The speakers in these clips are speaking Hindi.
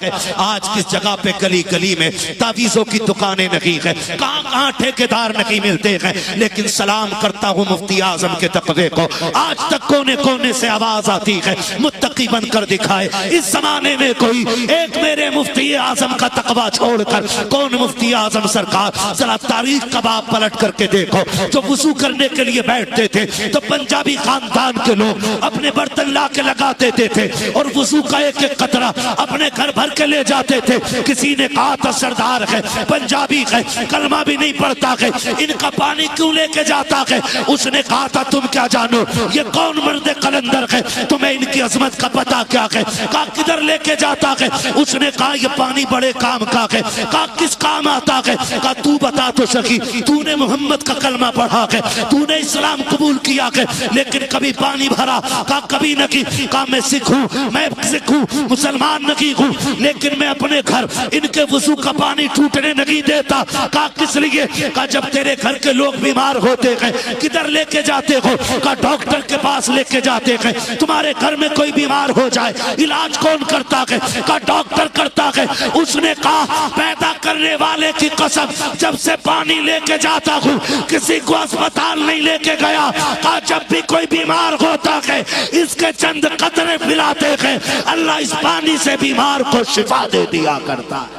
आज किस जगह पे गली गली में तावीज़ों की दुकानें नहीं है, कहाँ कहाँ ठेकेदार नहीं मिलते हैं, लेकिन सलाम करता हूँ मुफ्ती आजम के तकवे को। आज तक कोने कोने से आवाज आती है मुत्तकी बनकर दिखाए। इस जमाने में कोई एक मेरे मुफ्ती आजम का तकवा छोड़कर कौन मुफ्ती आजम सरकार, जरा तारीख कब आप पलट करके देखो। जो वुजू करने के लिए बैठते थे तो पंजाबी खानदान के लोग अपने बर्तन ला के लगा देते थे और वुजू का एक एक कतरा अपने घर भर के ले जाते थे। किसी ने कहा था सरदार है, पंजाबी है, कलमा भी नहीं पढ़ता है, इनका पानी क्यों लेके जाता है? उसने कहा था तुम क्या जानो ये कौन मर्द कलंदर है, तुम्हें इनकी अजमत का पता क्या है? कहा किधर लेके जाता है? उसने कहा ये पानी बड़े काम का है। कहा किस काम आता है? कहा तू बता तो सकी, तूने मोहम्मद का कलमा पढ़ा है, तूने इस्लाम कबूल किया है, लेकिन कभी पानी भरा? कहा कभी नहीं। कहा मैं सिख हूँ, मैं सिख हूँ, मुसलमान नहीं हूँ, लेकिन मैं अपने घर इनके वुजू का पानी टूटने नहीं देता। कहा किस लिए? कहा जब तेरे घर के लोग बीमार होते हैं किधर लेके जाते हो? कहा डॉक्टर के पास लेके जाते हैं। तुम्हारे घर में कोई बीमार हो जाए इलाज कौन करता है? कहा डॉक्टर करता है। उसने कहा पैदा करने वाले की कसम, जब से पानी लेके जाता हूँ किसी को अस्पताल नहीं लेके गया। कहा जब भी कोई बीमार होता है इसके चंद कतरे पिलाते हैं, अल्लाह इस पानी से बीमार को शिफा दे दिया करता है।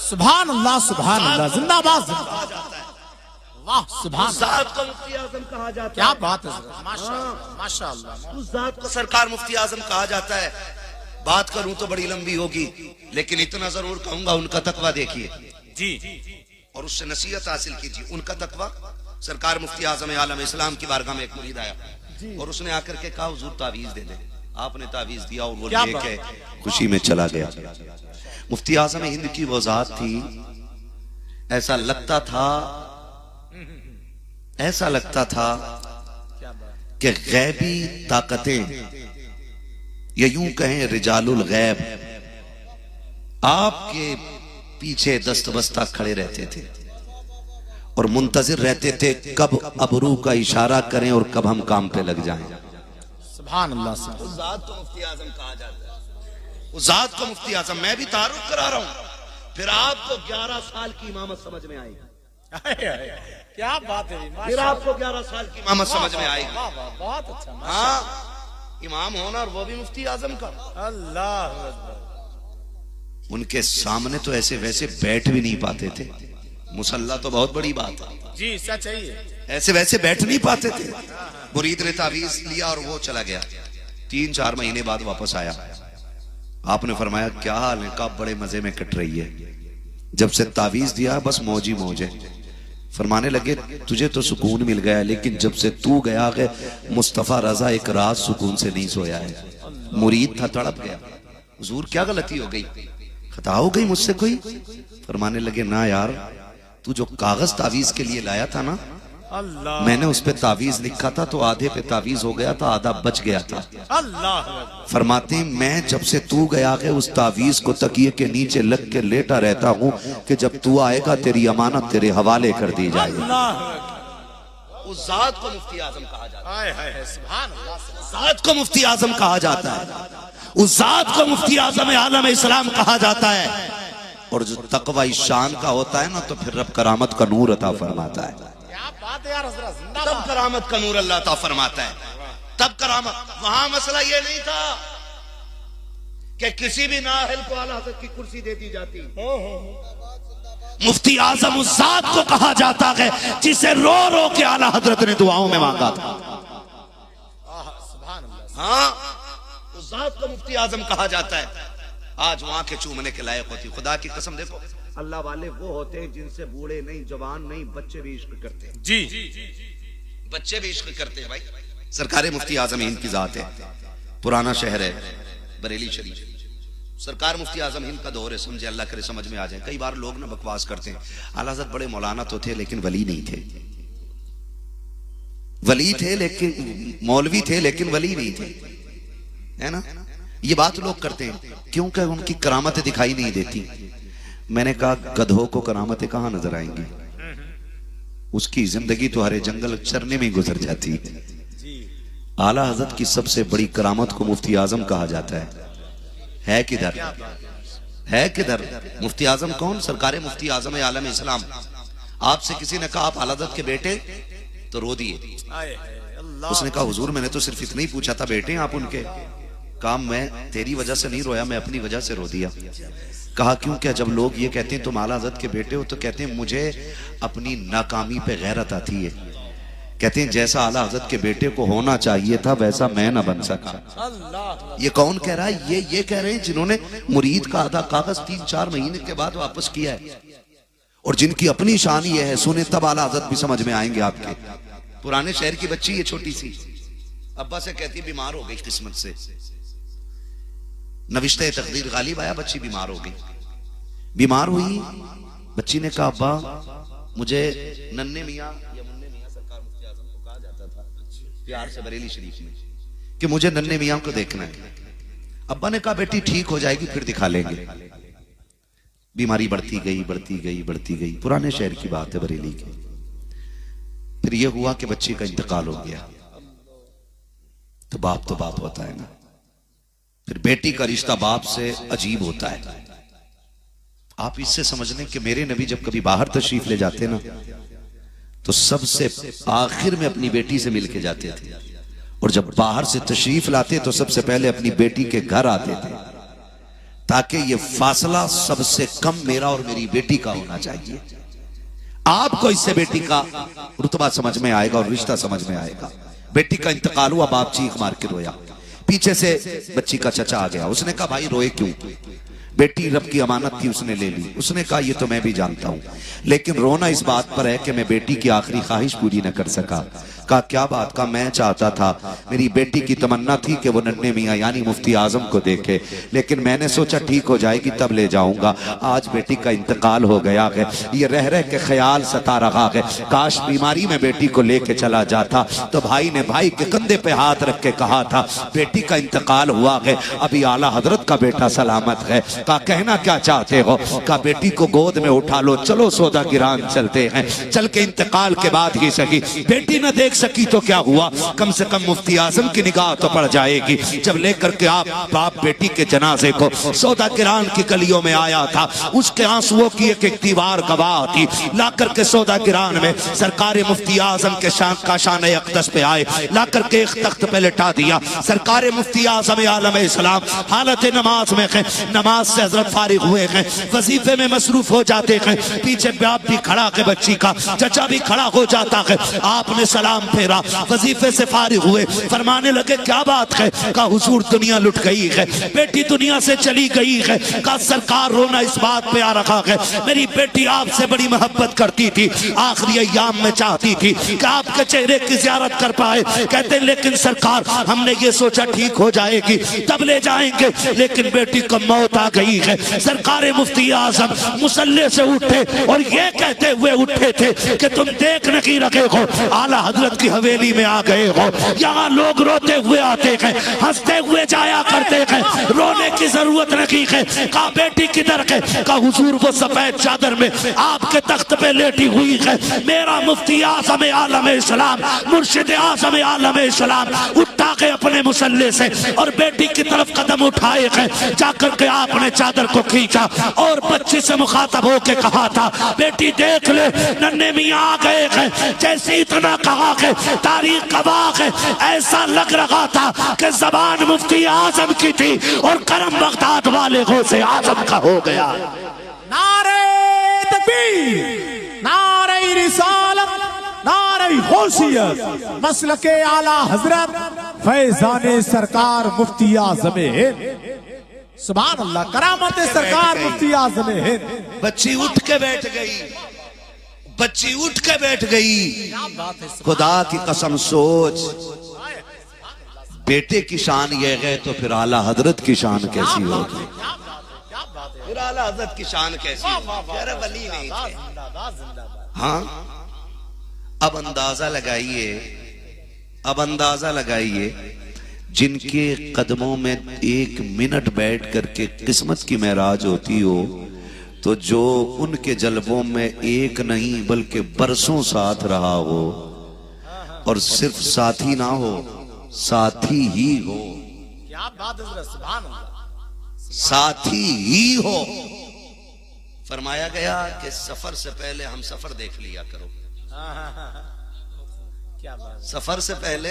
सुभान अल्लाह, सुभान अल्लाह, जिंदाबाद, वाह सुभान। उस जात को मुफ्ती आजम कहा जाता है। क्या बात है, माशाअल्लाह माशाअल्लाह। उस जात को सरकार मुफ्ती आजम कहा जाता है। बात करूं तो बड़ी लंबी होगी, लेकिन इतना जरूर कहूंगा उनका तकवा देखिए जी और उससे नसीहत हासिल कीजिए। उनका तकवा, सरकार मुफ्ती आजम आलम इस्लाम की बारगाह में एक मुरीद आया और उसने आकर के कहा हुजूर तावीज दे दे। आपने तावीज दिया और वो लेके खुशी में चला गया। मुफ्ती आजम हिंद की वो जात थी, ऐसा लगता था कि गैबी ताकतें या यूं कहें रिजालुल गैब आपके पीछे दस्तबस्ता खड़े रहते थे और मुंतजिर रहते थे कब अबरू का इशारा करें और कब हम काम पे लग जाएं। सुभान अल्लाह। उस जात को मुफ्ती आजम कहा जाता है। उस जात को मुफ्ती आजम, मैं भी तारुफ करा रहा हूं, फिर आपको 11 साल की इमामत समझ में आएगी। क्या बात है, फिर आपको 11 साल की इमामत समझ में आएगी। बहुत अच्छा। हाँ, इमाम होना और वो भी मुफ्ती आजम का। अल्लाह, उनके सामने तो ऐसे वैसे बैठ भी नहीं पाते थे। मुसल्ला तो बहुत बड़ी बात है जी, सच है ये। ऐसे वैसे बैठ नहीं पाते थे। मुरीद ने तावीज लिया और वो चला गया। 3-4 महीने बाद वापस आया। आपने फरमाया क्या हाल है? कहा बड़े मजे में कट रही है, जब से तावीज दिया बस मौज ही मौज है। फरमाने लगे तुझे तो सुकून मिल गया, लेकिन जब से तू गया है मुस्तफा रजा एक रात सुकून से नहीं सोया है। मुरीद था, तड़प गया, हुजूर क्या गलती हो गई, खता हो गई मुझसे कोई? फरमाने लगे ना यार, तू जो कागज तावीज के लिए लाया था ना, अल्लाह, मैंने उस पे तावीज लिखा था तो आधे पे तावीज हो गया था, आधा बच गया था। अल्लाह। फरमाते मैं जब से तू गया है उस तावीज को तकिए के नीचे लग के लेटा रहता हूँ कि जब तू आएगा तेरी अमानत तेरे हवाले कर दी जाएगी। उस जात को मुफ्ती आजम कहा जाता है। सुभान अल्लाह। जात को मुफ्ती आजम कहा जाता है। उस जात को मुफ्ती आजम आलम इस्लाम कहा जाता है। और जो तकवा इस शान का होता है ना, तो फिर रब करामत का नूर अता फरमाता है। तब करामत का नूर अल्लाह अता फरमाता है, तब करामत। वहां मसला ये नहीं था कि किसी भी नाअहल को आला हज़रत की कुर्सी दे दी जाती। मुफ्ती आजम उस जात को कहा जाता है जिसे रो रो के आला हजरत ने दुआओं में मांगा था। हाँ, उस जात को मुफ्ती आजम कहा जाता है। आज वहां के चूमने के लायक होती। खुदा की कसम देखो, अल्लाह वाले वो होते हैं जिनसे बूढ़े नहीं, जवान नहीं, बच्चे भी इश्क करते हैं। जी, बच्चे भी इश्क करते हैं भाई। सरकार मुफ्ती आजम हिंद की जात है। पुराना शहर है बरेली शरीफ। सरकार मुफ्ती आजम हिंद का दौर है, समझे, अल्लाह करे समझ में आ जाए। कई बार लोग ना बकवास करते हैं, आला हज़रत बड़े मौलाना तो थे लेकिन वली नहीं थे। वली थे लेकिन मौलवी थे लेकिन वली नहीं थे, है ना? ये बात लोग करते हैं क्योंकि उनकी करामतें दिखाई नहीं देती। मैंने कहा गधों को करामतें कहां नजर आएंगी? उसकी जिंदगी तो हरे जंगल चरने में गुजर जाती है। आला हजरत की सबसे बड़ी करामत को मुफ्ती आजम कहा जाता है किधर, है किधर? मुफ्ती आजम कौन? सरकार मुफ्ती आजम आलम इस्लाम। आपसे किसी ने कहा आप आला हज़रत के बेटे, तो रो दिए। उसने कहा हुजूर मैंने तो सिर्फ इतना ही पूछा था, बेटे आप उनके? कहा मैं तेरी वजह से नहीं रोया, मैं अपनी वजह से रो दिया। कहा क्यों? क्या जब लोग ये कहते हैं तुम आला हज़रत के बेटे हो, तो कहते हैं मुझे अपनी नाकामी पे गैरत आती है। कहते हैं जैसा आला हज़रत के बेटे को होना चाहिए था वैसा मैं ना बन सका। ये कौन कह रहा है? ये कह रहे हैं जिन्होंने मुरीद का आधा कागज 3-4 महीने के बाद वापस किया है, और जिनकी अपनी शान ये है, सुने तब आला हज़रत भी समझ में आएंगे आपके। पुराने शहर की बच्ची ये छोटी सी, अब्बा से कहती बीमार हो गई किस्मत से, नविश्ते तकदीर गालिब आया, बच्ची बीमार हो गई। बीमार हुई, बच्ची ने कहा अब्बा मुझे नन्हे मियाँ या मुन्ने मियाँ, सरकार मुफ्ती आजम को कहा जाता था प्यार से बरेली शरीफ में, कि मुझे नन्हे मियाँ को देखना है। अब्बा ने कहा बेटी ठीक हो जाएगी फिर दिखा लेंगे। बीमारी बढ़ती गई बढ़ती गई बढ़ती गई। पुराने शहर की बात है, बरेली की। फिर यह हुआ कि बच्ची का इंतकाल हो गया। तो बाप होता है ना। फिर बेटी का रिश्ता बाप से अजीब होता है। आप इससे समझ लें कि मेरे नबी जब कभी बाहर तशरीफ ले जाते ना, तो सबसे आखिर में अपनी बेटी से मिलके जाते थे, और जब बाहर से तशरीफ लाते तो सबसे पहले अपनी बेटी के घर आते थे, ताकि ये फासला सबसे कम मेरा और मेरी बेटी का होना चाहिए। आपको इससे बेटी का रुतबा समझ में आएगा और रिश्ता समझ में आएगा। बेटी का इंतकाल हुआ, बाप चीख मार के रोया। पीछे से बच्ची का चचा आ गया। उसने कहा भाई रोए क्यों? बेटी रब की अमानत थी, उसने ले ली। उसने कहा ये तो मैं भी जानता हूं, लेकिन रोना इस बात पर है कि मैं बेटी की आखिरी ख्वाहिश पूरी न कर सका। कहा क्या बात? का मैं चाहता था, मेरी बेटी की तमन्ना थी कि वो नन्हे मियाँ यानी मुफ्ती आजम को देखे, लेकिन मैंने सोचा ठीक हो जाएगी तब ले जाऊंगा। आज बेटी का इंतकाल हो गया है, ये रह रह के ख्याल सता रहा है, काश बीमारी में बेटी को लेके चला जाता। तो भाई ने भाई के कंधे पे हाथ रख के कहा था बेटी का इंतकाल हुआ है, अभी आला हजरत का बेटा सलामत है। कहा कहना क्या चाहते हो? कहा बेटी को गोद में उठा लो, चलो सौदा गिरान चलते हैं। चल के इंतकाल के बाद ही सही, बेटी न देख सकी तो क्या हुआ, कम से कम मुफ्ती आजम की निगाह तो पड़ जाएगी। जब लेकर के आप बाप बेटी के जनाजे को सौदा गिरान की गलियों में आया था, उसके आंसुओं की एक दीवार गवाह थी। ला करके सौदा गिरान में सरकार मुफ्ती आजम के शान अक़दस पे आए, ला करके एक तख्त पे लिटा दिया। सरकार मुफ्ती आजम आलम इस्लाम हालत नमाज में है, नमाज से हजरत फारिग हुए हैं, वजीफे में मसरूफ हो जाते हैं। पीछे बाप भी खड़ा है, बच्ची का चचा भी खड़ा हो जाता है। आपने सलाम फेरा, वजीफे से फारिग हुए, फरमाने लगे क्या बात है? कहा हुजूर दुनिया लुट गई है, बेटी दुनिया से चली गई है। कहा सरकार रोना इस बात पे आ रखा है, मेरी बेटी आपसे बड़ी मोहब्बत करती थी, आखिरी अय्याम में चाहती थी कि आपके चेहरे की जियारत कर पाए। कहते लेकिन सरकार हमने ये सोचा ठीक हो जाएगी तब ले जाएंगे, लेकिन बेटी को मौत आ गई है। सरकार मुफ्ती आजम मुसल्ले से उठे और ये कहते हुए उठे थे कि तुम देख नहीं रखे हो, आला हजरत की हवेली में आ गए हो। यहाँ लोग रोते हुए आते हैं, हंसते हुए जाया करते हैं, रोने की जरूरत नहीं है। कहा बेटी किधर है? कहा हुजूर वो सफेद चादर में आपके तख्त पे लेटी हुई है। मेरा मुफ्ती आजम आलम इस्लाम, मुर्शिद आजम आलम इस्लाम उठा के अपने मुसल्ले से और बेटी की तरफ कदम उठाए हैं। जाकर के आपने चादर को खींचा और बच्ची से मुखातब होके कहा था बेटी देख ले नन्हे मियाँ आ गए हैं। जैसे इतना कहा है तारीख गवाह है, ऐसा लग रहा था कि जबान मुफ्ती आजम की थी और करम बगदाद वाले को से आजम का हो गया। नारे तकबीर, नारे रिसालत, नारे गौसियत, मसलके आला हजरत फैजाने सरकार मुफ्ती आजम हिंद। सुभान अल्लाह, करामत सरकार मुफ्ती आजम हिंद। बच्ची उठ के बैठ गई, बच्ची उठ के बैठ गई। खुदा की कसम सोच, बेटे की शान ये है तो फिर आला हजरत की शान कैसी होगी? फिर आला हजरत की शान कैसी? वली नहीं थे। हाँ, अब अंदाजा लगाइए, अब अंदाजा लगाइए जिनके कदमों में 1 मिनट बैठ करके किस्मत की महराज होती हो, तो जो उनके जलवों में एक नहीं बल्कि बरसों साथ रहा हो, और सिर्फ साथी ना हो साथी ही हो। क्या बात है, सुभान अल्लाह। साथी ही हो। फरमाया गया कि सफर से पहले हम सफर देख लिया करो। क्या बात, सफर से पहले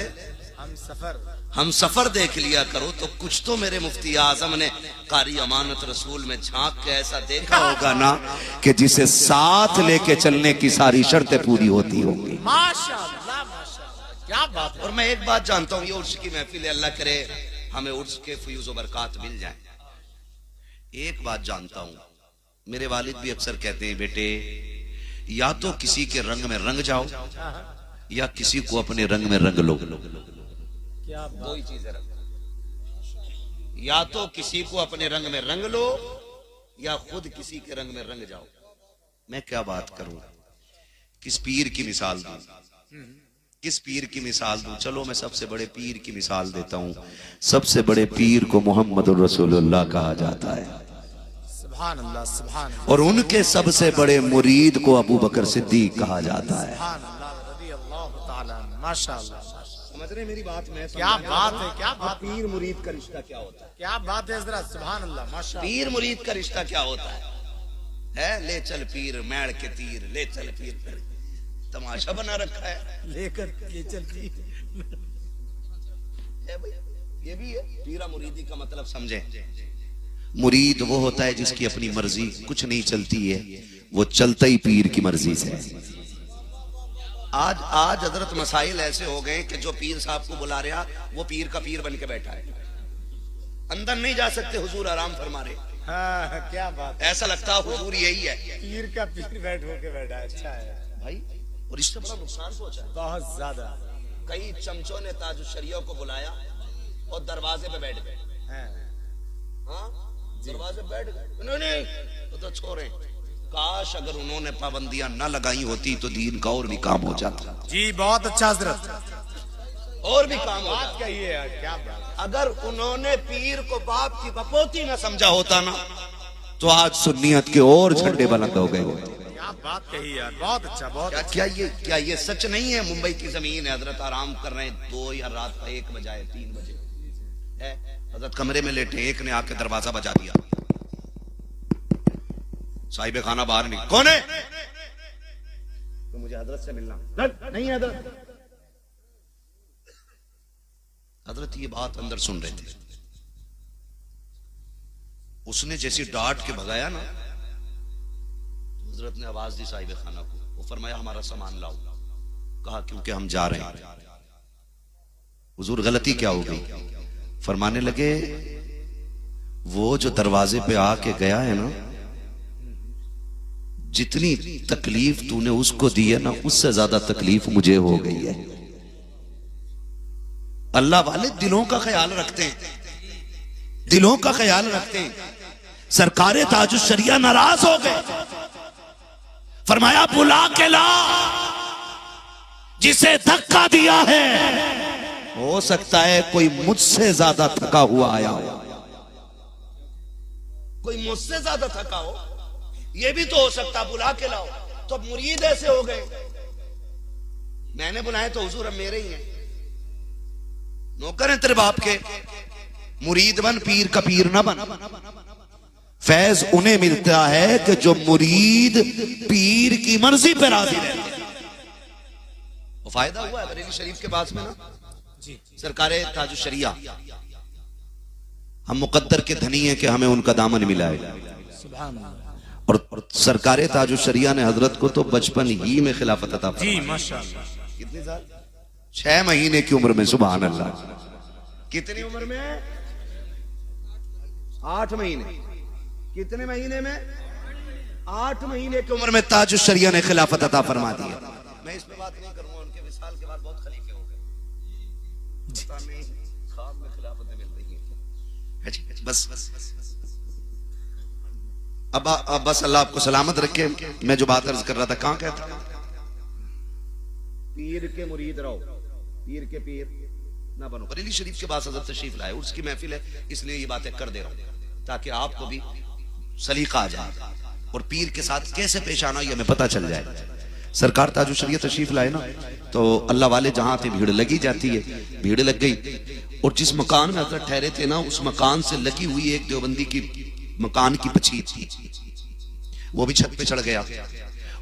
हम सफर देख लिया करो। तो कुछ तो मेरे मुफ्ती आजम ने कारी अमानत रसूल में झांक के ऐसा देखा होगा ना कि जिसे साथ लेके चलने की सारी शर्तें पूरी होती होंगी। माशाअल्लाह माशाअल्लाह, क्या बात है। और मैं एक बात जानता हूं, ये उर्स की महफिल है, अल्लाह करे हमें उर्स के फयूज़ व बरकात मिल जाए। एक बात जानता हूं, मेरे वालिद भी अक्सर कहते हैं, बेटे या तो किसी के रंग में रंग जाओ या किसी को अपने रंग में रंग लो। क्या बात, दो ही चीजें रखो, या तो किसी को अपने रंग में रंग लो या खुद किसी के रंग में रंग जाओ। मैं क्या बात करूं, किस पीर की मिसाल दूं, किस पीर की मिसाल दूं। चलो मैं सबसे बड़े पीर की मिसाल देता हूं। सबसे बड़े पीर को मोहम्मद रसूलुल्लाह कहा जाता है, सुभान अल्लाह सुभान अल्लाह, और उनके सबसे बड़े मुरीद को अबू बकर सिद्दीक कहा जाता है। सुभान अल्लाह रज़ी अल्लाह ताला, माशाअल्लाह। समझ रहे मेरी बात? में क्या बात है, क्या बात, पीर मुरीद का रिश्ता क्या होता है? क्या बात है हज़रत, सुभान अल्लाह माशाअल्लाह। पीर मुरीद का रिश्ता क्या होता है? ले चल पीर मैड़ के तीर, ले चल पीर, तमाशा बना रखा है लेकर ये चल पीर। ये भी है पीरा मुरीदी का मतलब, समझे? मुरीद वो होता है जिसकी अपनी मर्जी कुछ नहीं चलती है, वो चलता ही पीर की मर्जी से। आज हजरत मसाइल ऐसे हो गए कि जो पीर साहब को बुला रहा वो पीर का पीर बन के बैठा है, अंदर नहीं जा सकते, हुजूर आराम फरमा रहे। हाँ, क्या बात, ऐसा लगता है हुजूर यही है, पीर का पीर बैठ होके बैठा है। अच्छा है भाई, और इससे बड़ा नुकसान पहुंचा है। बहुत ज्यादा। कई चमचों ने ताजुशरिया को बुलाया और दरवाजे पे बैठ गए। हाँ, दरवाजे पे बैठ गए, नहीं तो छोड़े। काश अगर उन्होंने पाबंदियां न लगाई होती तो दीन का और भी काम हो जाता। जी बहुत अच्छा हजरत, और भी काम हो बात जाता। कही है यार, क्या बात। अगर उन्होंने पीर को बाप की बपोती न समझा होता ना तो आज सुन्नियत के और झंडे बुलंद हो गए होते। क्या बात कही यार, बहुत अच्छा, बहुत अच्छा। क्या ये सच नहीं है? मुंबई की जमीन है, हजरत आराम कर रहे हैं, 2 या रात का 1 बजाए 3 बजे है, हजरत कमरे में लेटे, एक ने आके दरवाजा बजा दिया, साहिब खाना बाहर निकल, कौन है? तो मुझे हजरत से मिलना। नहीं हजरत, हजरत ये बात अंदर सुन रहे थे। उसने जैसी डांट के भगाया ना, हजरत ने आवाज दी साहिब खाना को, वो फरमाया हमारा सामान लाओ। कहा क्योंकि हम जा रहे हैं। हुजूर गलती क्या हो गई? फरमाने लगे वो जो दरवाजे पे आके गया है ना, जितनी तकलीफ तूने उसको दी है ना, उससे ज्यादा तकलीफ मुझे हो गई है। अल्लाह वाले दिलों का ख्याल रखते हैं, दिलों का ख्याल रखते हैं। सरकारे ताजुशरिया नाराज हो गए, फरमाया बुला के ला जिसे धक्का दिया है, हो सकता है कोई मुझसे ज्यादा थका हुआ आया हो, कोई मुझसे ज्यादा थका हो, ये भी तो हो सकता, बुला के लाओ। तो मुरीद ऐसे हो गए, मैंने बुलाए तो हुजूर अब मेरे ही हैं, नौकर हैं तेरे बाप के, मुरीद बन, पीर का पीर ना बन। फैज उन्हें मिलता है कि जो मुरीद पीर की मर्जी पे राजी रहते हैं। वो फायदा हुआ है बरेली शरीफ के पास में ना, सरकारे ताजुशरिया, हम मुकद्दर के धनी हैं कि हमें उनका दामन मिला है। और सरकारे ताजुशरिया ने हजरत को तो बचपन ही में खिलाफत अता फरमाई। जी माशाअल्लाह। कितने साल? 6 महीने की उम्र में, सुभान अल्लाह। कितनी उम्र में? 8 महीने। कितने महीने में? 8 महीने की उम्र में ताजुशरिया ने खिलाफत अता फरमा दी। मैं इस पे बात नहीं करूंगा, उनके विसाल के बाद बहुत खलीफे हो गए, ख्वाब में खिलाफतें मिल रही हैं। बस अब बस अल्लाह आपको सलामत रखे। मैं जो बात अर्ज कर रहा था, कहां कहता? पीर के मुरीद रहो, पीर के पीर ना बनो। बरेली शरीफ के पास हजरत तशरीफ लाए, उसकी महफिल है, इसलिए ये बातें कर दे रहा हूं ताकि आपको भी सलीका आ जाए और पीर के साथ कैसे पेश आना ये हमें पता चल जाए। सरकार ताजु शरीयत तशरीफ लाए ना, तो अल्लाह वाले जहां थे भीड़ लगी जाती है, भीड़ लग गई। और जिस मकान में हजरत ठहरे थे ना, उस मकान से लगी हुई एक देवबंदी की मकान की पछी थी, वो भी छत पे चढ़ गया।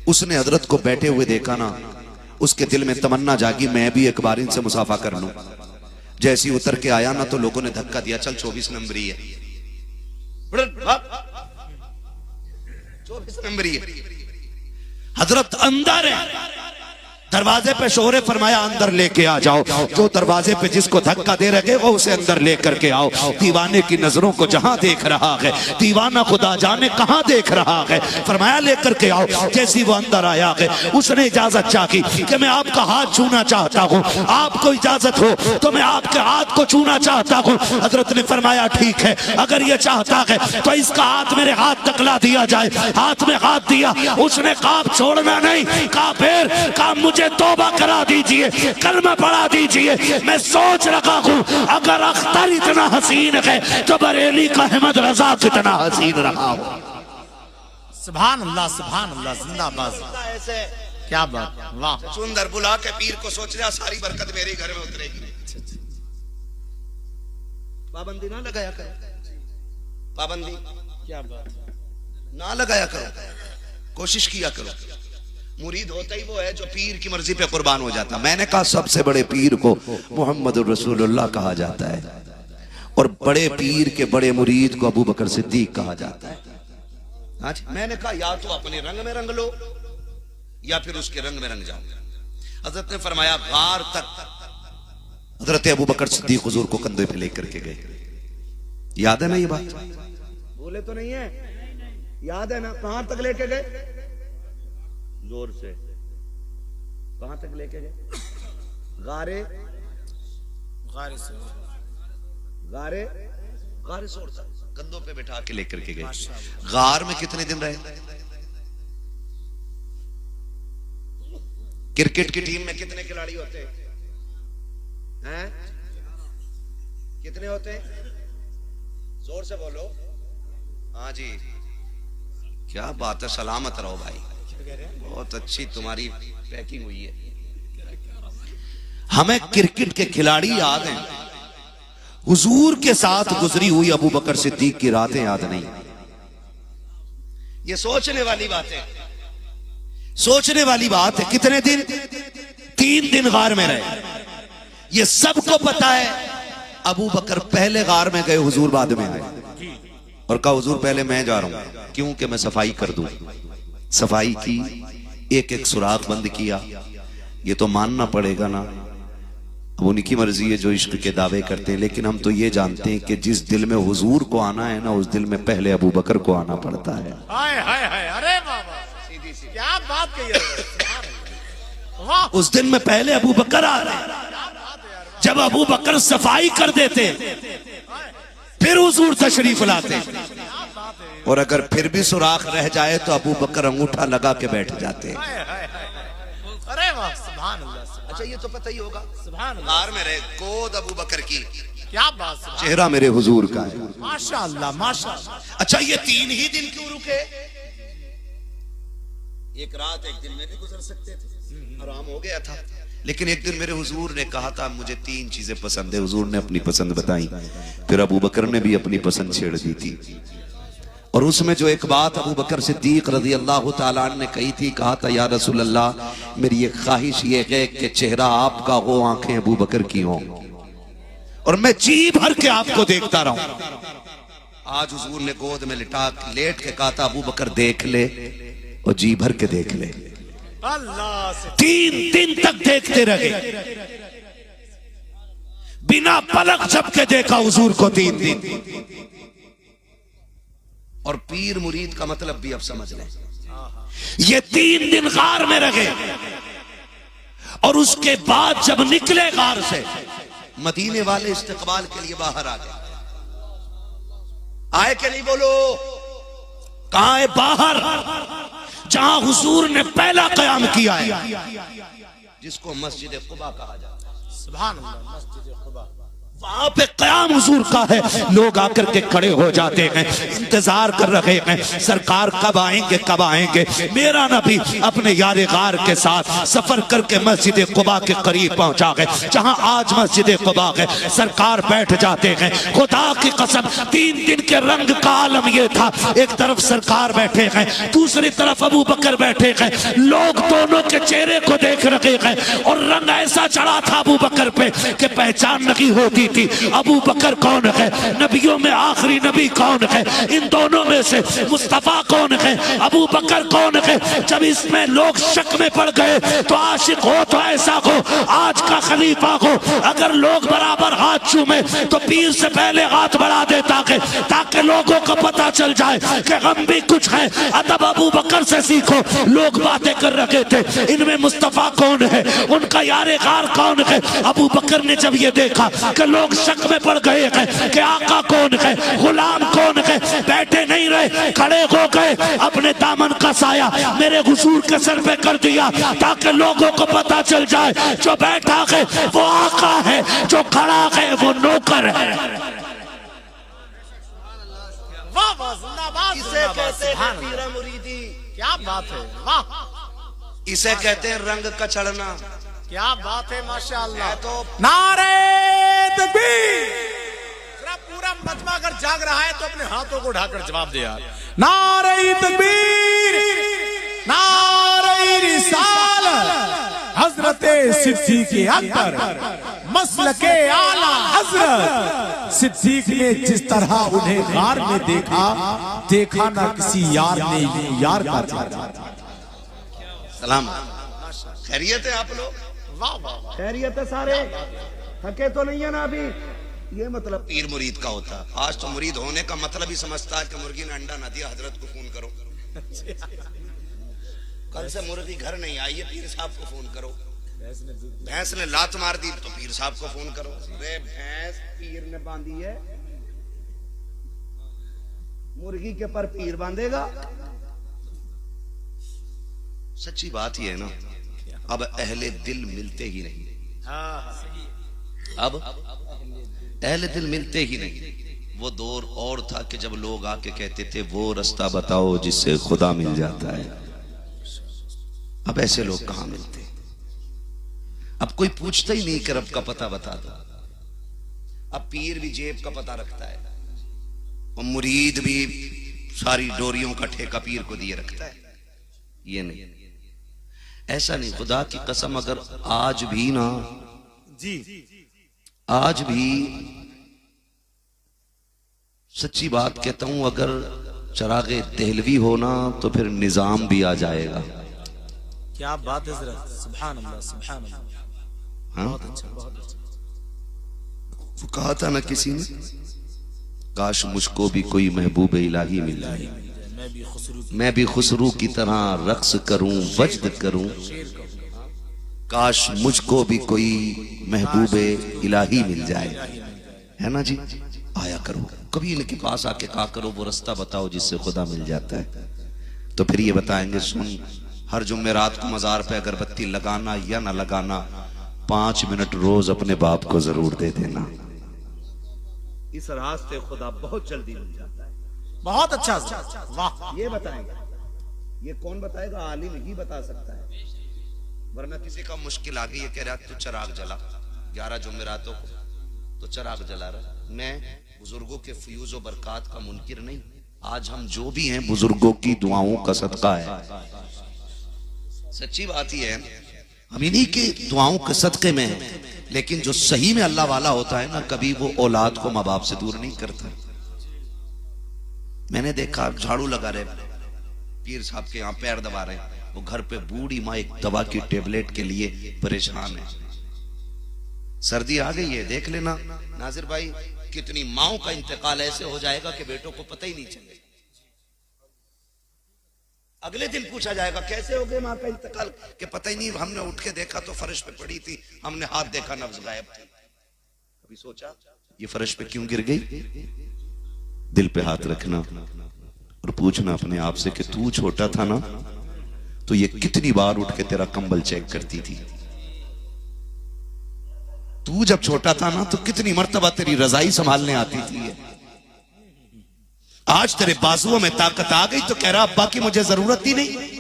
उसने हजरत को बैठे हुए देखा ना, उसके दिल में तमन्ना जागी मैं भी एक बार इनसे मुसाफा कर लूं। जैसी उतर के आया ना, तो लोगों ने धक्का दिया, चल 24 नंबर ही है, 24 नंबर ही है। हजरत अंदर है, दरवाजे पे शोरे फरमाया अंदर लेके आ जाओ। जो दरवाजे पे जिसको धक्का दे रहे वो उसे अंदर लेकर के आओ। दीवाने की नजरों को जहां देख रहा है, दीवाना खुदा जाने कहां देख रहा है, फरमाया लेकर के आओ। जैसी वो अंदर आया है, उसने इजाजत चाही कि मैं आपका हाथ छूना चाहता हूं, आपको इजाजत हो तो मैं आपके हाथ को छूना चाहता हूं। हजरत ने फरमाया ठीक है, अगर ये चाहता है तो इसका हाथ मेरे हाथ तक ला दिया जाए। हाथ में हाथ दिया, उसने कहा छोड़ना नहीं, कहा फिर, कहा मुझे तौबा करा दीजिए, कलमा पढ़ा दीजिए। मैं सोच रखा हूं अगर अख्तर इतना हसीन है तो बरेली का अहमद रजा कितना हसीन रहा हो। सुभान अल्लाह, सुभान अल्लाह, जिंदाबाद। ऐसे क्या बात, वाह। सुंदर बुला के पीर को सोच रहा सारी बरकत मेरे घर में उतरेगी। पाबंदी ना लगाया करो, पाबंदी क्या बात, ना लगाया करो, कोशिश किया करो। मुरीद होता ही वो है जो पीर की मर्जी पे कुर्बान हो जाता। मैंने कहा सबसे बड़े पीर को मोहम्मद रसूलुल्लाह कहा जाता है, और बड़े पीर के बड़े मुरीद को अबू बकर सिद्दीक कहा जाता है। आज मैंने कहा या तो अपने रंग में रंग लो या फिर उसके रंग में रंग जाओ। हजरत ने फरमाया गार तक हजरत अबू बकर सिद्दीक हुजूर को कंधे पे लेकर के गए। याद है ना ये बात? बोले तो नहीं है, याद है ना? कहां तक लेके गए? जोर से, कहां तक लेके गए? गारे गारे से, गारे गारे सोर तक कंधों पे बैठा के लेकर के गए। गार में कितने दिन रहे? क्रिकेट की टीम में कितने खिलाड़ी होते हैं? कितने होते हैं? जोर से बोलो। हाँ जी, क्या बात है, सलामत रहो भाई, बहुत अच्छी तुम्हारी पैकिंग हुई है। हमें क्रिकेट के खिलाड़ी याद हैं, हुजूर के साथ गुजरी हुई अबू बकर सिद्दीक की रातें याद नहीं। ये सोचने वाली बात है, सोचने वाली बात है। कितने दिन? 3 दिन गार में रहे। ये सबको पता है। अबू बकर पहले गार में गए, हुजूर बाद में आए और कहा हुजूर पहले मैं जा रहा हूं, क्योंकि मैं सफाई कर दूं। सफाई की, एक एक सुराख बंद किया। ये तो मानना पड़ेगा ना, अब उनकी मर्जी है जो इश्क के दावे करते हैं, लेकिन हम तो ये जानते हैं कि जिस दिल में हुजूर को आना है ना, उस दिल में पहले अबू बकर को आना पड़ता है। हाय हाय हाय, अरे बाबा, सीधी सी क्या बात कही है। वाह, उस दिन में पहले अबू बकर आ रहे। जब अबू बकर सफाई कर देते फिर हुजूर तशरीफ लाते, और अगर फिर भी सुराख रह जाए तो अबू बकर अंगूठा लगा के बैठ जाते। अरे वाह, सुभान अल्लाह। अच्छा ये तो पता ही होगा, सुभान अल्लाह, गार में रहे, गोद अबू बकर की, क्या बात, चेहरा मेरे हुजूर का है। माशाअल्लाह माशाअल्लाह। अच्छा ये 3 ही दिन क्यों रुके? एक रात एक दिन में भी गुजर सकते थे, आराम हो गया था। लेकिन एक दिन मेरे हुजूर ने कहा था मुझे 3 चीजें पसंद है। हुजूर ने अपनी पसंद बताई, फिर अबू बकर ने भी अपनी पसंद छेड़ दी थी। और उसमें जो एक बात अबू बकर सिद्दीक रज़ी अल्लाह ताला अन्हु ने कही थी, कहा था या रसूल अल्लाह, मेरी एक ख्वाहिश ये है कि चेहरा आपका हो, आंखें अबू बकर की हो, और मैं जी भर के आपको देखता रहूं। आज हुजूर ने गोद में लेट के कहा था अबू बकर देख ले, और जी भर के देख ले। अल्लाह से 3 दिन तक देखते रहे, बिना पलक झपके देखा हुजूर को 3 दिन। और पीर मुरीद का मतलब भी अब समझ लें। ये 3 दिन गार में रहे, और उसके बाद जब निकले गार से, मदीने वाले इस्तकबाल के लिए बाहर आ गए। आए कि नहीं बोलो? कहां है? बाहर, जहां हुजूर ने पहला कयाम किया है, जिसको मस्जिद कुबा कहा जाता है। सुभान अल्लाह, मस्जिद कुबा। वहां पे कयाम हुजूर का है, लोग आकर के खड़े हो जाते हैं, इंतजार कर रहे हैं सरकार कब आएंगे कब आएंगे। मेरा नबी अपने यारे गार के साथ सफर करके मस्जिद कुबा के करीब पहुंचा है, जहां आज मस्जिद कुबा है। सरकार बैठ जाते हैं। खुदा की कसम 3 दिन के रंग का आलम यह था, एक तरफ सरकार बैठे हैं, दूसरी तरफ अबू बकर बैठे हैं। लोग दोनों के चेहरे को देख रहे हैं और रंग ऐसा चढ़ा था अबू बकर पे कि पहचान नहीं होती थी अबू बकर कौन है, नबियों में आखिरी नबी कौन है, इन दोनों में से मुस्तफा कौन है, अबू बकर कौन है। जब इसमें लोग शक में पड़ गए तो आशिक हो तो ऐसा हो, आज का खलीफा हो, अगर लोग बराबर हाथ चूमे तो पीर से पहले हाथ बढ़ा देता है ताकि लोगों को पता चल जाए कि हम भी कुछ है। अदब अबू बकर से सीखो। लोग बातें कर रहे थे इनमें मुस्तफा कौन है, उनका यारे गार कौन है। अबू बकर ने जब ये देखा कि लोग शक में पड़ गए हैं कि आका कौन है, गुलाम कौन है, बैठे नहीं रहे, खड़े हो गए, अपने दामन का साया मेरे हुजूर के सर पे कर दिया ताकि लोगों को पता चल जाए जो बैठा है वो आका है, जो खड़ा है वो नौकर है। वाह वाह, जिंदाबाद इसे जिंदाबाद, कहते हैं सुभान पीरा अल्लाह। मुरीदी, क्या बात है, वाह इसे कहते हैं रंग का चढ़ना। क्या बात है, माशाअल्लाह। मैं तो नारे तकबीर। जरा पूरा मजमा अगर जाग रहा है तो अपने हाथों को उठाकर जवाब दे यार। नारे तकबीर, नारे रिसालत, हजरत सिद्दीक़ अकबर, मसलके आला हजरत। सिद्दीक ने जिस तरह उन्हें गार में देखा ना किसी यार ने यार का देखा। सलाम, खैरियत है आप लोग? वाह वाह वाह, खैरियत है सारे? थके तो नहीं है ना अभी? ये मतलब पीर मुरीद का होता। आज तो मुरीद होने का मतलब ही समझता है कि मुर्गी ने अंडा ना दिया, हजरत को फोन करो। कल से मुर्गी घर नहीं आई है, पीर साहब को फोन करो। भैंस ने लात मार दी तो पीर साहब को फोन करो। रे भैंस पीर ने बांधी है, मुर्गी के पर पीर बांधेगा? सच्ची बात ही है ना, अब अहले दिल मिलते ही नहीं। अब अहले दिल मिलते ही नहीं। वो दौर और था कि जब लोग आके कहते थे वो रास्ता बताओ जिससे खुदा मिल जाता है। अब ऐसे लोग कहां मिलते? अब कोई पूछता ही नहीं कि रब का पता बता दो। अब पीर भी जेब का पता रखता है और मुरीद भी सारी डोरियों का ठेका पीर को दिए रखता है। ये नहीं, ऐसा नहीं। खुदा की कसम, अगर आज भी ना, जी आज भी सच्ची बात कहता हूं, अगर चरागे देहलवी होना तो फिर निजाम भी आ जाएगा। क्या बात है हजरत, सुभान अल्लाह सुभान अल्लाह। हाँ? बहुत अच्छा बहुत अच्छा। वो कहा था ना किसी ने, काश मुझको भी कोई महबूब इलाही मिल जाए, मैं भी खुसरू की तरह रक्स करूं, वजद करूं। काश मुझको भी कोई महबूब इलाही मिल जाए, है ना जी? आया करो कभी इनके पास, आके कहा करो वो रास्ता बताओ जिससे खुदा मिल जाता है। तो फिर ये बताएंगे, सुन, हर जुम्मेरात को मजार पे अगरबत्ती लगाना या ना लगाना, 5 मिनट रोज अपने बाप को जरूर दे देना। इस रास्ते खुदा बहुत जल्दी मिल जाता है। बहुत अच्छा वाह। ये बताएंगे, ये कौन बताएगा? आलिम ही बता सकता है। वरना किसी का मुश्किल आ गई, ये कह रहा तू चराग जला 11 जुम्मेरातों को, तो चराग जला रहा। मैं बुजुर्गों के फ्यूज और बरकात का मुनकिर नहीं। आज हम जो भी हैं बुजुर्गों की दुआओं का सदका है। सच्ची बात ही है, हम इन्हीं की दुआओं के सदके में हैं। लेकिन जो सही में अल्लाह वाला होता है ना, कभी वो औलाद को माँ बाप से दूर नहीं करता। मैंने देखा झाड़ू लगा रहे पीर साहब के यहाँ, पैर दबा रहे हैं, वो घर पे बूढ़ी माँ एक दवा की टेबलेट के लिए परेशान है। सर्दी आ गई है, देख लेना नाजिर भाई, कितनी माओं का इंतकाल ऐसे हो जाएगा कि बेटों को पता ही नहीं चलेगा। अगले दिन पूछा जाएगा कैसे हो गए मां का इंतकाल, कि पता ही नहीं, हमने उठ के देखा तो फर्श पे पड़ी थी, हमने हाथ देखा नब्ज गायब थी। कभी सोचा ये फर्श पे क्यों गिर गई? दिल पे हाथ रखना और पूछना अपने आप से कि तू छोटा था ना तो ये कितनी बार उठ के तेरा कंबल चेक करती थी। तू जब छोटा था ना तो कितनी मर्तबा तेरी रजाई संभालने आती थी। आज तेरे बाजुओं में ताकत आ गई तो कह रहा अब्बा की मुझे जरूरत ही नहीं।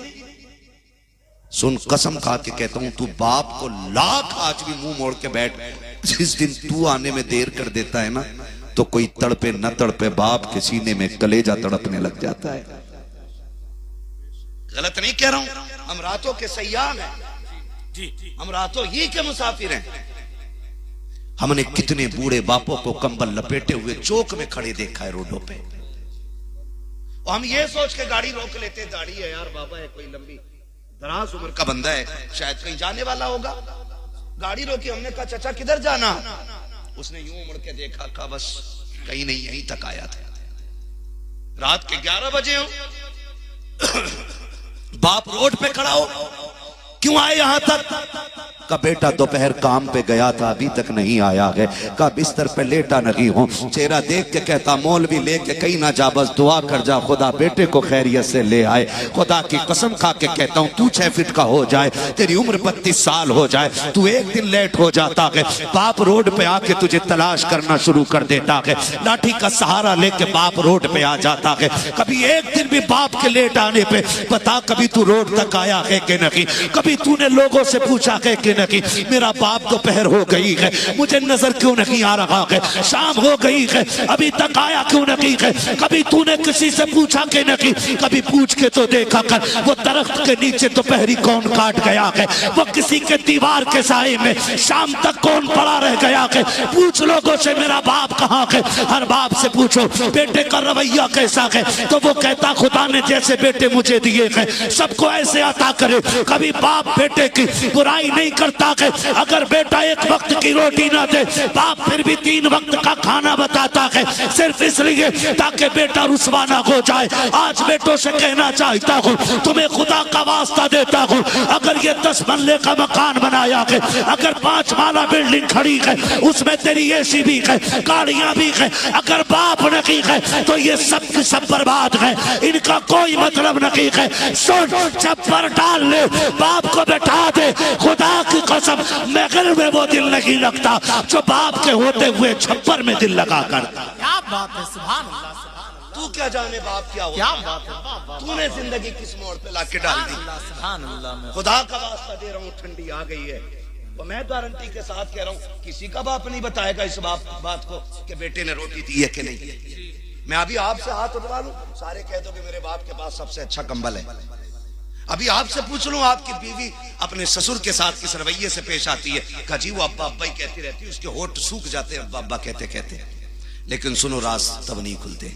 सुन, कसम खा के कहता हूं, तू बाप को लाख आज भी मुंह मोड़ के बैठ, जिस दिन तू आने में देर कर देता है ना तो कोई तड़पे न तड़पे बाप के सीने में कलेजा तड़पने लग जाता है। गलत नहीं कह रहा हूं, हम रातों के सयाह हैं, हम रातों ही के मुसाफिर हैं। हमने कितने बूढ़े बापों को कंबल लपेटे हुए चौक में खड़े देखा है रोडों पे, और हम ये सोच के गाड़ी रोक लेते, दाढ़ी है यार बाबा है, कोई लंबी दराज उम्र का बंदा है, शायद कहीं जाने वाला होगा। गाड़ी रोकी, हमने कहा चाचा किधर जाना? उसने यूं मुड़ के देखा, कहा बस कहीं नहीं, यहीं तक आया था। रात के 11 बजे हो, बाप रोड पे खड़ा हो, क्यों आए यहां तक? का बेटा दोपहर काम पे गया था, अभी तक नहीं आया है। का बिस्तर पे लेटा नहीं हूं। चेहरा देख के कहता मौलवी लेके कहीं ना जा, बस दुआ कर जा खुदा बेटे को खैरियत से ले आए। खुदा की कसम खा के कहता हूं, तू 6 फीट का हो जाए, तेरी उम्र 32 साल हो जाए, तू एक दिन लेट हो जाता है, बाप रोड पे आके तुझे तलाश करना शुरू कर देता है। लाठी का सहारा लेके बाप रोड पे आ जाता है। कभी एक दिन भी बाप के लेट आने पे बता, कभी तू रोड तक आया है कि नहीं? कभी तूने लोगों से पूछा है कि नहीं मेरा बाप दोपहर हो गई है, मुझे नजर क्यों नहीं आ रहा है, शाम हो गई है, अभी तक आया क्यों नहीं है? कभी तूने किसी से पूछा कि नहीं? कभी पूछ के तो देखा कर, वो दरख्त के नीचे दोपहरी कौन काट गया है, वो किसी के दीवार के साए में शाम तक कौन पड़ा रह गया है? पूछ लोगों से मेरा बाप कहाँ है। हर बाप से पूछो बेटे का रवैया कैसा है, तो वो कहता खुदा ने जैसे बेटे मुझे दिए हैं सबको ऐसे अता करे। कभी बाप बेटे की बुराई नहीं करता है। अगर बेटा एक वक्त की रोटी ना दे, बाप फिर भी 3 वक्त का खाना बताता है, सिर्फ इसलिए ताकि बेटा रुसवा ना हो जाए। आज बेटों से कहना चाहता हूँ, तुम्हें खुदा का वास्ता देता हूँ, अगर ये 10 मरले का मकान बनाया है, अगर 5 माला बिल्डिंग खड़ी है, उसमें तेरी एसी भी है, गाड़ियां भी है, अगर बाप नहीं है तो ये सब की सब बर्बाद है, इनका कोई मतलब नहीं है। सुन, चप्पर डाल ले, बाप को बैठा दे, खुदा की कसम महल में वो दिल नहीं लगता जो बाप के होते हुए छप्पर में दिल लगा कर। क्या बात है, सुभान अल्लाह, सुभान अल्लाह। तू क्या जाने बाप क्या होता क्या है? बात है, तूने जिंदगी किस मोड़ पे लाके डाल दी? सुभान अल्लाह। खुदा का वास्ता दे रहा हूँ, ठंडी आ गई है, और मैं गारंटी के साथ कह रहा हूँ किसी का बाप नहीं बताएगा इस बात को कि बेटे ने रोटी दी है कि नहीं। मैं अभी आपसे हाथ उठवा लूं, सारे कह दो कि मेरे बाप के पास सबसे अच्छा कंबल है। अभी आपसे पूछ लूं आपकी बीवी अपने ससुर के साथ किस रवैये से पेश आती है, का जी वो अब्बा अब्बा ही कहती रहती है, उसके होठ सूख जाते हैं अब्बा अब्बा कहते कहते। लेकिन सुनो, राज तब नहीं खुलते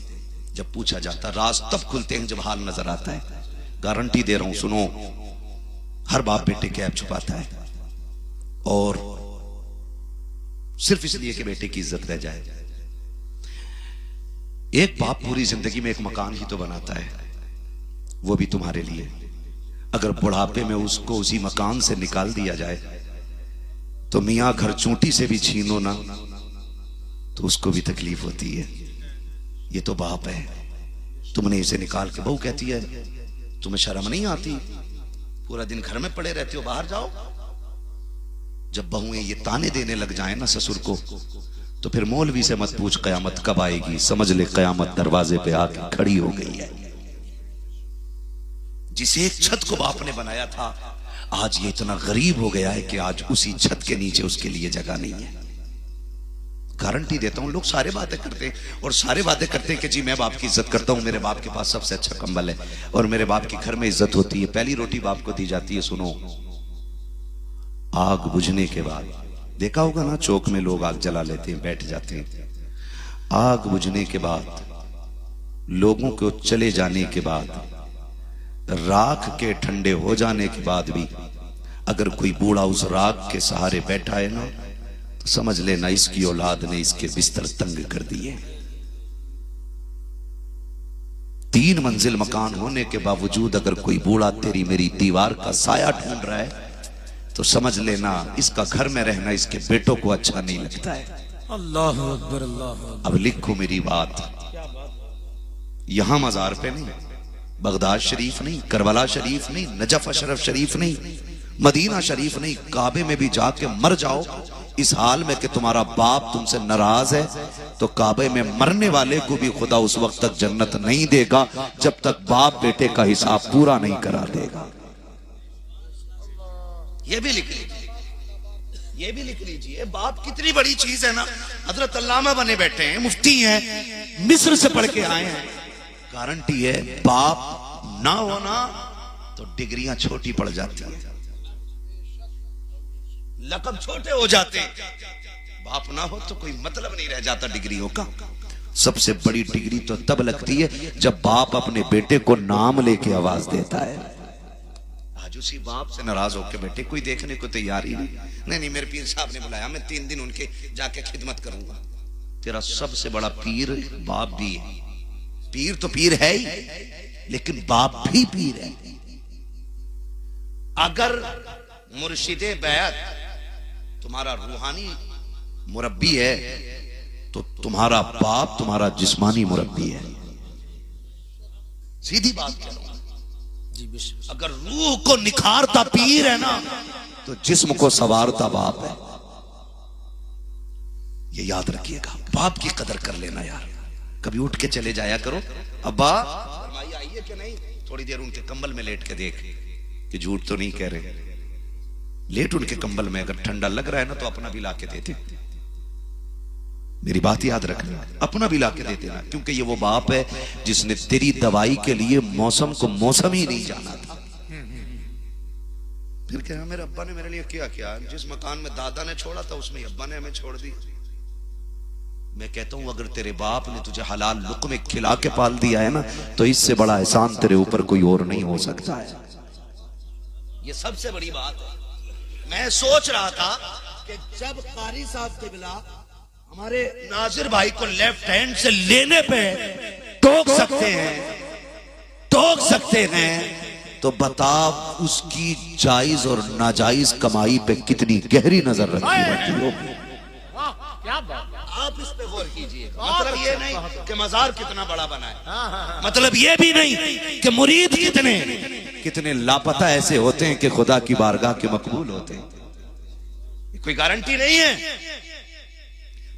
जब पूछा जाता, राज तब खुलते हैं जब हाल नजर आता है। गारंटी दे रहा हूं, सुनो, हर बाप बेटे के ऐब छुपाता है, और सिर्फ इसलिए कि बेटे की इज्जत रह जाए। एक बाप पूरी जिंदगी में एक मकान ही तो बनाता है, वो भी तुम्हारे लिए। अगर बुढ़ापे में उसको उसी मकान से निकाल दिया जाए तो मियां घर चूंटी से भी छीनो ना तो उसको भी तकलीफ होती है। ये तो बाप है, तुमने इसे निकाल के, बहू कहती है तुम्हें शर्म नहीं आती, पूरा दिन घर में पड़े रहते हो, बाहर जाओ। जब बहुएं ये ताने देने लग जाए ना ससुर को, तो फिर मौलवी से मत पूछ कयामत कब आएगी, समझ ले कयामत दरवाजे पे आके खड़ी हो गई है। जिस एक छत को बाप ने बनाया था, आज ये इतना गरीब हो गया है कि आज उसी छत के नीचे उसके लिए जगह नहीं है। गारंटी देता हूं, लोग सारे बातें करते हैं और सारे वादे करते हैं कि जी मैं बाप की इज्जत करता हूं, मेरे बाप के पास सबसे अच्छा कंबल है और मेरे बाप के घर में इज्जत होती है, पहली रोटी बाप को दी जाती है। सुनो, आग बुझने के बाद, देखा होगा ना चौक में लोग आग जला लेते हैं, बैठ जाते हैं। आग बुझने के बाद, लोगों को चले जाने के बाद, राख के ठंडे हो जाने के बाद भी अगर कोई बूढ़ा उस राख के सहारे बैठा है ना, तो समझ लेना इसकी औलाद ने इसके बिस्तर तंग कर दिए। 3 मंजिल मकान होने के बावजूद अगर कोई बूढ़ा तेरी मेरी दीवार का साया ढूंढ रहा है तो समझ लेना इसका घर में रहना इसके बेटों को अच्छा नहीं लगता है। अल्लाह अकबर, अल्लाह। अब लिखो मेरी बात, यहां मजार पे नहीं, बगदाद शरीफ नहीं, करबला शरीफ नहीं, नजफ अशरफ शरीफ नहीं, मदीना शरीफ नहीं, काबे में भी जाके मर जाओ, इस हाल में कि तुम्हारा बाप तुमसे नाराज है, तो काबे में मरने वाले को भी खुदा उस वक्त तक जन्नत नहीं देगा जब तक बाप बेटे का हिसाब पूरा नहीं करा देगा। ये भी लिख लीजिए, ये भी लिख लीजिए। बाप कितनी बड़ी चीज है ना। हजरत अल्लामा बने बैठे हैं, मुफ्ती हैं, मिस्र से पढ़ के आए हैं। गारंटी है बाप ना होना तो डिग्रियां छोटी पड़ जाती है, लकब छोटे हो जाते। बाप ना हो तो कोई मतलब नहीं रह जाता डिग्रियों का। सबसे बड़ी डिग्री तो तब लगती है जब बाप अपने बेटे को नाम लेके आवाज देता है। आज उसी बाप से नाराज होकर बेटे कोई देखने को तैयार ही नहीं, मेरे पीर साहब ने बुलाया, मैं 3 दिन उनके जाके खिदमत करूंगा। तेरा सबसे बड़ा पीर बाप भी है। पीर तो पीर है ही, लेकिन बाप भी पीर है। अगर मुर्शिदे बैत तुम्हारा रूहानी मुरब्बी है तो तुम्हारा बाप तुम्हारा जिस्मानी मुरब्बी है। सीधी बात कह रहा हूं। अगर रूह को निखारता पीर है ना तो जिस्म को संवारता बाप है। ये याद रखिएगा, बाप की कदर कर लेना यार। कभी उठ के चले जाया करो, अब्बा फरमाइए आइए कि नहीं, थोड़ी देर उनके कंबल में लेट के देख कि झूठ तो नहीं कह रहे। लेट उनके कंबल में, अगर ठंडा लग रहा है ना तो अपना भी लाके देते। मेरी बात याद रखना, अपना भी लाके देते ना, क्योंकि ये वो बाप है जिसने तेरी दवाई के लिए मौसम को मौसम ही नहीं जाना था। फिर क्या मेरे अब्बा ने मेरे लिए क्या किया, जिस मकान में दादा ने छोड़ा था उसमें अब्बा ने हमें छोड़ दी। मैं कहता हूं अगर तेरे बाप ने तुझे हलाल लुक़्मे खिला के पाल दिया है ना तो इससे बड़ा एहसान तेरे ऊपर कोई और नहीं हो सकता है। ये सबसे बड़ी बात है। मैं सोच रहा था कि जब कारी साहब किबला हमारे नाजिर भाई को लेफ्ट हैंड से लेने पे टोक सकते हैं तो बता उसकी जायज और नाजायज कमाई पे कितनी गहरी नजर रखी जाती होगी। क्या बात, आप इस पे गौर कीजिए। मतलब ये नहीं कि मजार कितना बड़ा बना है, मतलब ये भी नहीं कि मुरीद कितने लापता ऐसे होते हैं कि खुदा की बारगाह के मकबूल होते हैं। कोई गारंटी नहीं है।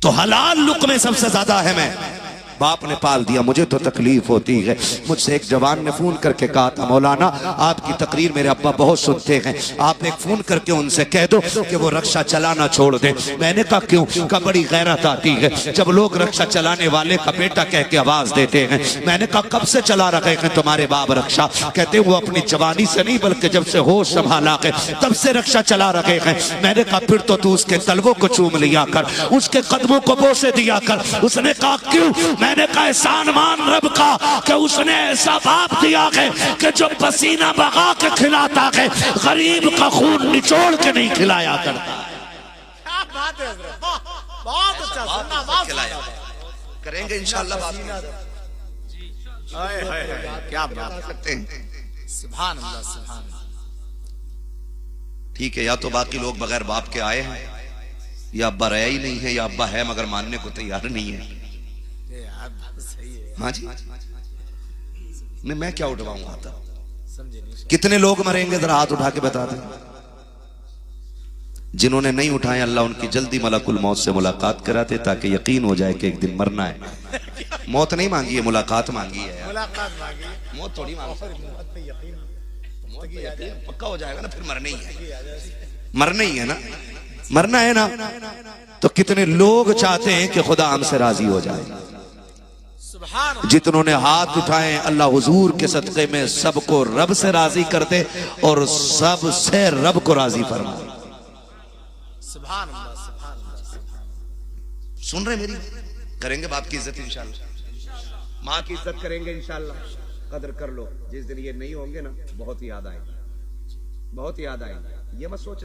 तो हलाल लुक़्मे सबसे ज्यादा अहम है। बाप ने पाल दिया, मुझे तो तकलीफ होती है। मुझसे एक जवान ने फोन करके कहा था, मौलाना आपकी तकरीर मेरे अब्बा बहुत सुनते हैं, आप एक फोन करके उनसे कह दो कि वो रक्षा चलाना छोड़ दे। मैंने कहा क्यों? का बड़ी गैरत आती है जब लोग रक्षा चलाने वाले का बेटा कह के आवाज देते हैं। मैंने कहा कब से चला रखे हैं तुम्हारे बाप रक्षा? कहते वो अपनी जवानी से नहीं बल्कि जब से होश संभाला है तब से रक्षा चला रखे हैं। मैंने कहा फिर तो तू उसके तलवों को चूम लिया कर, उसके कदमों को बोसे दिया कर। उसने कहा क्यों? मैंने कहा एहसान मान रब का कि उसने ऐसा बाप दिया है कि जो पसीना बगा के खिलाता है, गरीब का खून निचोड़ के नहीं खिलाया करता। क्या बात है, बहुत अच्छा, सुनना बात खिलाया करेंगे इंशाअल्लाह। क्या बात करते हैं, सुभान अल्लाह सुभान। ठीक है, या तो बाकी लोग बगैर बाप के आए हैं, या अब्बा रहा ही नहीं है, या अब्बा है मगर मानने को तैयार नहीं है। हाँ जी, नहीं मैं क्या उठवाऊंगा था? कितने लोग मरेंगे जरा हाथ उठा के बता दें। जिन्होंने नहीं उठाए अल्लाह उनकी जल्दी मलकुल मौत से मुलाकात कराते ताकि यकीन हो जाए कि एक दिन मरना है। मौत नहीं मांगी है, मुलाकात मांगी है। मुलाकात मांगी, मौत थोड़ी मांगी, पक्का हो जाएगा ना, फिर मरना ही है। मरना ही है ना, मरना है ना। तो कितने लोग चाहते हैं कि खुदा हमसे राजी हो जाए। जितनों ने हाथ उठाए अल्लाह हुजूर के सदक़े में सबको रब से राजी कर दे और सब से रब को राजी फरमाए। सुभान अल्लाह सुभान अल्लाह। सुन रहे मेरी? करेंगे बाप की इज्जत इंशाअल्लाह, माँ की इज्जत करेंगे इंशाअल्लाह। कदर कर लो, जिस दिन ये नहीं होंगे ना बहुत याद आएगी, बहुत याद आएगी। ये मत सोच